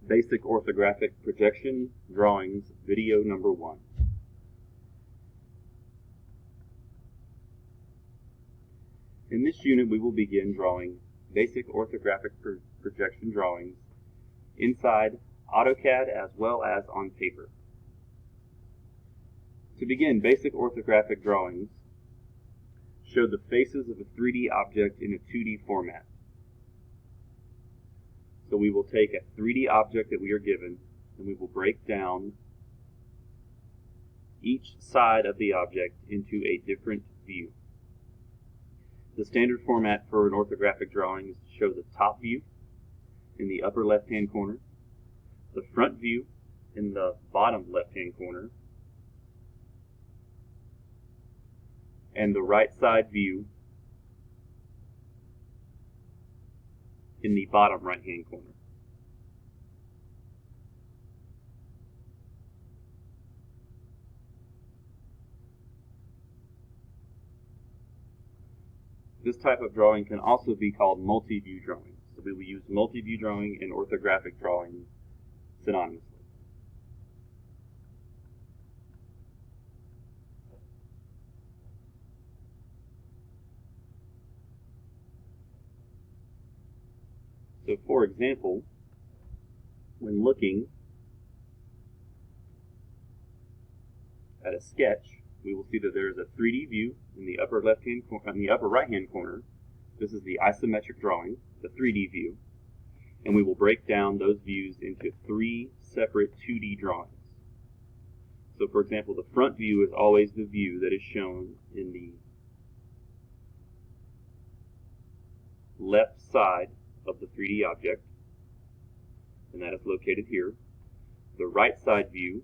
Basic Orthographic Projection Drawings, Video Number 1. In this unit, we will begin drawing basic orthographic projection drawings inside AutoCAD as well as on paper. To begin, basic orthographic drawings show the faces of a 3D object in a 2D format. So we will take a 3D object that we are given and we will break down each side of the object into a different view. The standard format for an orthographic drawing is to show the top view in the upper left-hand corner, the front view in the bottom left-hand corner, and the right side view in the bottom right-hand corner. This type of drawing can also be called multi-view drawing. So we will use multi-view drawing and orthographic drawing synonymously. So for example, when looking at a sketch, we will see that there is a 3D view in the upper right-hand corner. This is the isometric drawing, the 3D view, and we will break down those views into 3 separate 2D drawings. So for example, the front view is always the view that is shown in the left side of the 3D object, and that is located here. The right side view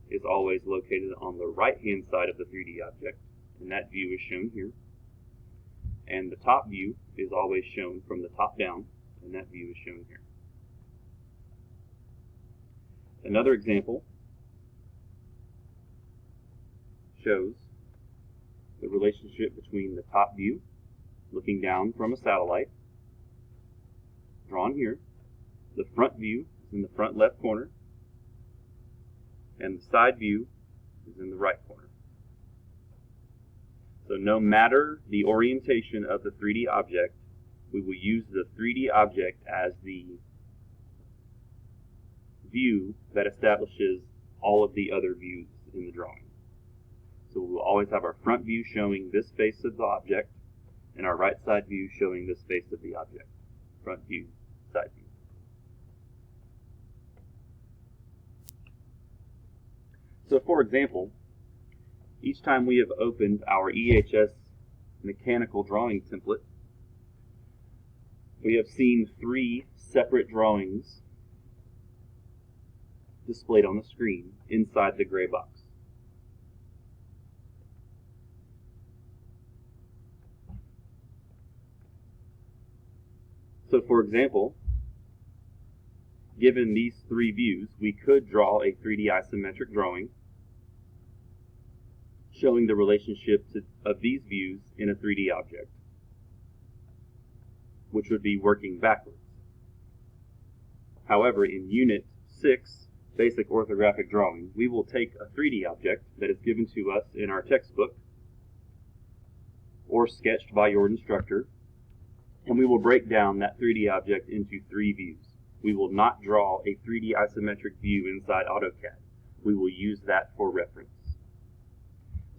is always located on the right-hand side of the 3D object, and that view is shown here. And the top view is always shown from the top down, and that view is shown here. Another example shows the relationship between the top view, looking down from a satellite, drawn here. The front view is in the front left corner, and the side view is in the right corner. So no matter the orientation of the 3D object, we will use the 3D object as the view that establishes all of the other views in the drawing. So we will always have our front view showing this face of the object, and our right side view showing this face of the object. Front view, side view. So for example, each time we have opened our EHS mechanical drawing template, we have seen 3 separate drawings displayed on the screen inside the gray box. So for example, given these 3 views, we could draw a 3D isometric drawing showing the relationship of these views in a 3D object, which would be working backwards. However, in Unit 6, Basic Orthographic Drawing, we will take a 3D object that is given to us in our textbook or sketched by your instructor, and we will break down that 3D object into 3 views. We will not draw a 3D isometric view inside AutoCAD. We will use that for reference.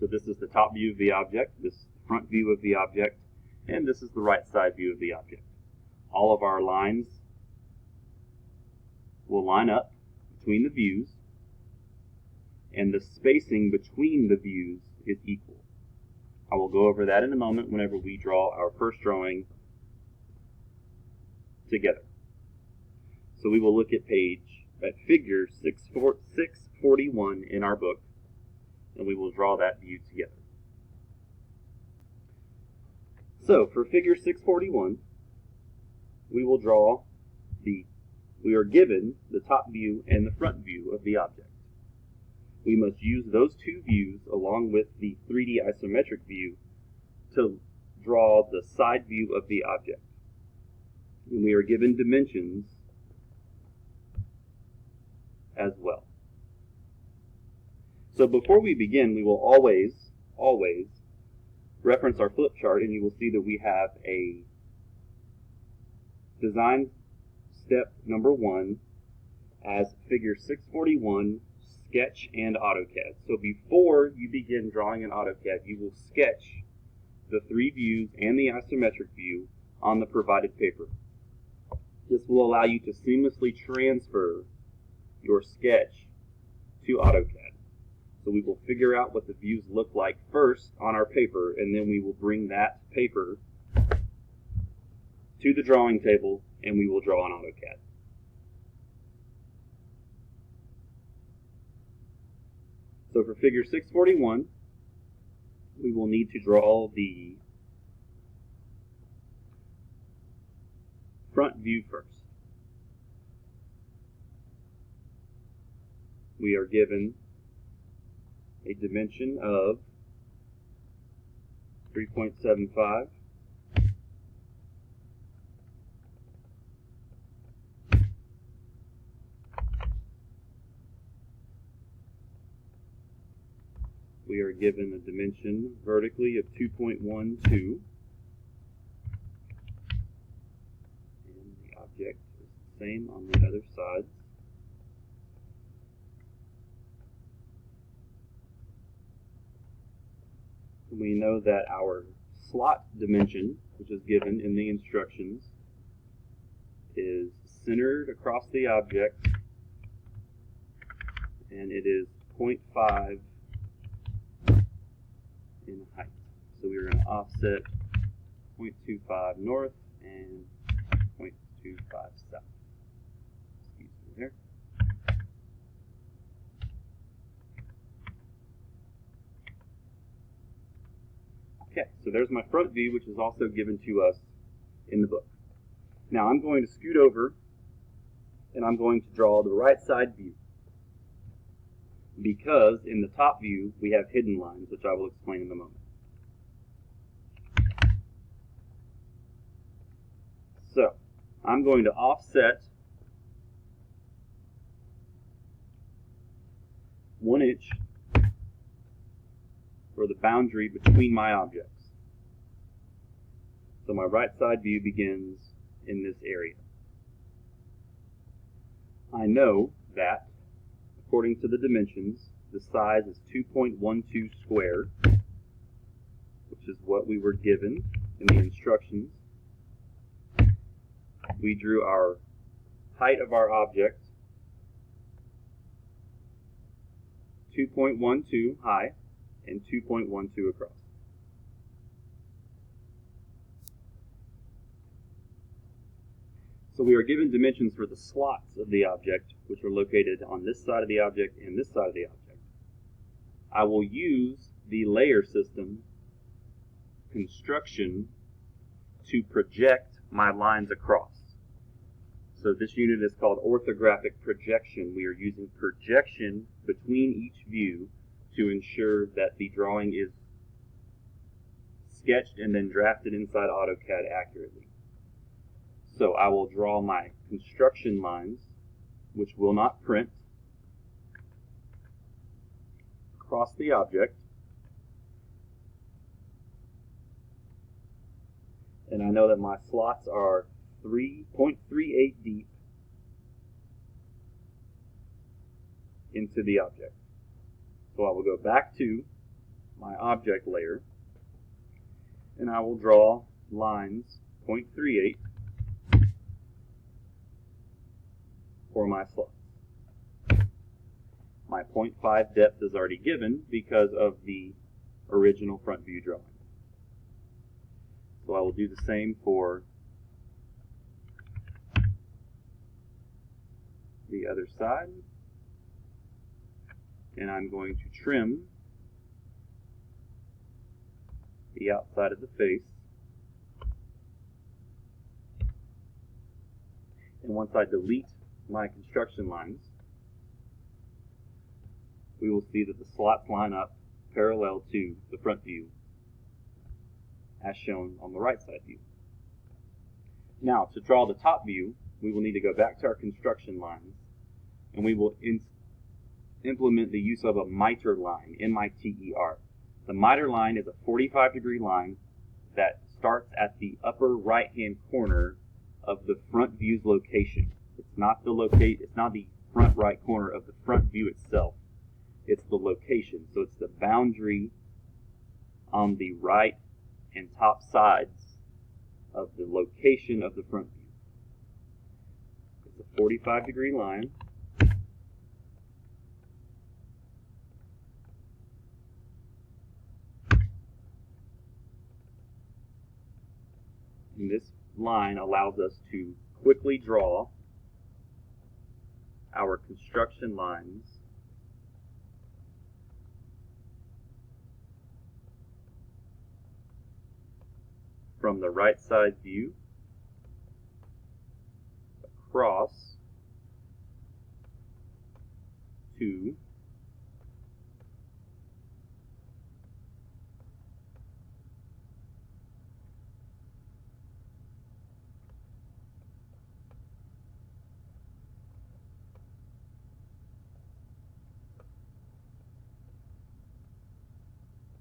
So this is the top view of the object, this is the front view of the object, and this is the right side view of the object. All of our lines will line up between the views, and the spacing between the views is equal. I will go over that in a moment whenever we draw our first drawing together. So we will look at figure 641 in our book, and we will draw that view together. So for figure 641, we are given the top view and the front view of the object. We must use those 2 views along with the 3D isometric view to draw the side view of the object. And we are given dimensions as well. So before we begin, we will always reference our flip chart, and you will see that we have a design step number 1 as figure 641, sketch and AutoCAD. So before you begin drawing in AutoCAD, you will sketch the 3 views and the isometric view on the provided paper. This will allow you to seamlessly transfer your sketch to AutoCAD. So we will figure out what the views look like first on our paper, and then we will bring that paper to the drawing table and we will draw on AutoCAD. So for figure 641, we will need to draw the front view first. We are given a dimension of 3.75. We are given a dimension vertically of 2.12. And the object is the same on the other sides. We know that our slot dimension, which is given in the instructions, is centered across the object, and it is 0.5 in height. So we're going to offset 0.25 north and 0.25 south. Excuse me here. Okay, so there's my front view, which is also given to us in the book. Now I'm going to scoot over and I'm going to draw the right side view, because in the top view we have hidden lines, which I will explain in a moment. So I'm going to offset 1 inch for the boundary between my objects. So my right side view begins in this area. I know that, according to the dimensions, the size is 2.12 squared, which is what we were given in the instructions. We drew our height of our object, 2.12 high and 2.12 across. So we are given dimensions for the slots of the object, which are located on this side of the object and this side of the object. I will use the layer system construction to project my lines across. So this unit is called orthographic projection. We are using projection between each view to ensure that the drawing is sketched and then drafted inside AutoCAD accurately. So I will draw my construction lines, which will not print, across the object. And I know that my slots are 3.38 deep into the object. So I will go back to my object layer and I will draw lines 0.38 for my slots. My 0.5 depth is already given because of the original front view drawing. So I will do the same for the other side. And I'm going to trim the outside of the face. And once I delete my construction lines, we will see that the slots line up parallel to the front view as shown on the right side view. Now, to draw the top view, we will need to go back to our construction lines and we will implement the use of a miter line, M-I-T-E-R. The miter line is a 45-degree line that starts at the upper right-hand corner of the front view's location. It's not the front right corner of the front view itself. It's the location. So it's the boundary on the right and top sides of the location of the front view. It's a 45-degree line. And this line allows us to quickly draw our construction lines from the right side view across to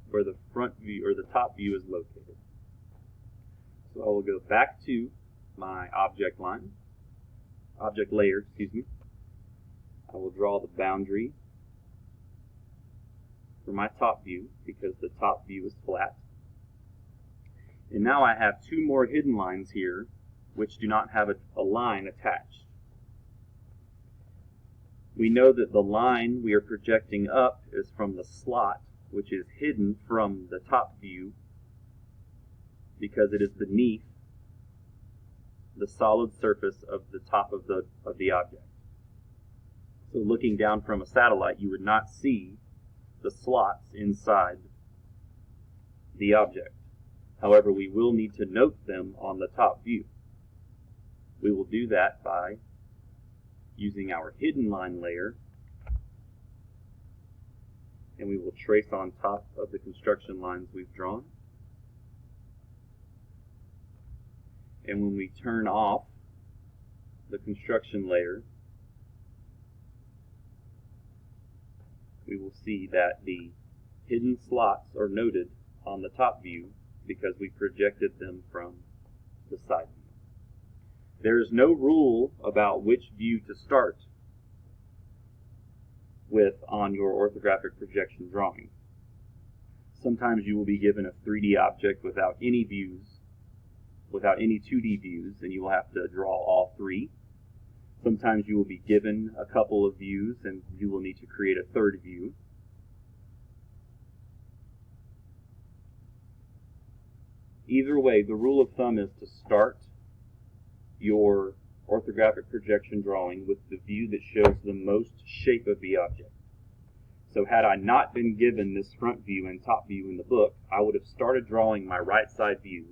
where the front view or the top view is located. So I will go back to my object layer, excuse me. I will draw the boundary for my top view because the top view is flat. And now I have two more hidden lines here which do not have a line attached. We know that the line we are projecting up is from the slot, which is hidden from the top view because it is beneath the solid surface of the top of the object. So looking down from a satellite, you would not see the slots inside the object. However, we will need to note them on the top view. We will do that by using our hidden line layer, and we will trace on top of the construction lines we've drawn. And when we turn off the construction layer, we will see that the hidden slots are noted on the top view because we projected them from the side view. There is no rule about which view to start with on your orthographic projection drawing. Sometimes you will be given a 3D object without any views, without any 2D views, and you will have to draw all three. Sometimes you will be given a couple of views and you will need to create a third view. Either way, the rule of thumb is to start your orthographic projection drawing with the view that shows the most shape of the object. So had I not been given this front view and top view in the book, I would have started drawing my right side view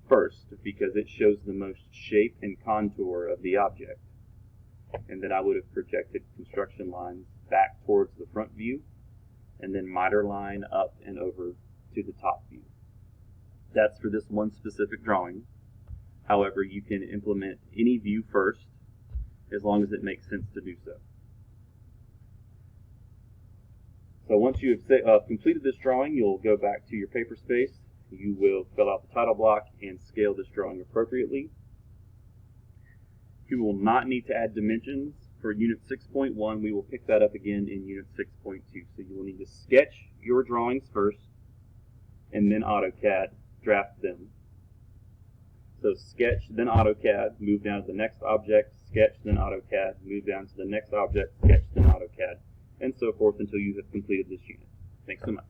first because it shows the most shape and contour of the object. And then I would have projected construction lines back towards the front view and then miter line up and over to the top view. That's for this one specific drawing. However, you can implement any view first as long as it makes sense to do so. So once you have completed this drawing, you'll go back to your paper space. You will fill out the title block and scale this drawing appropriately. You will not need to add dimensions for Unit 6.1. We will pick that up again in Unit 6.2. So you will need to sketch your drawings first and then AutoCAD draft them. So sketch, then AutoCAD, move down to the next object, sketch, then AutoCAD, move down to the next object, sketch, then AutoCAD, and so forth until you have completed this unit. Thanks so much.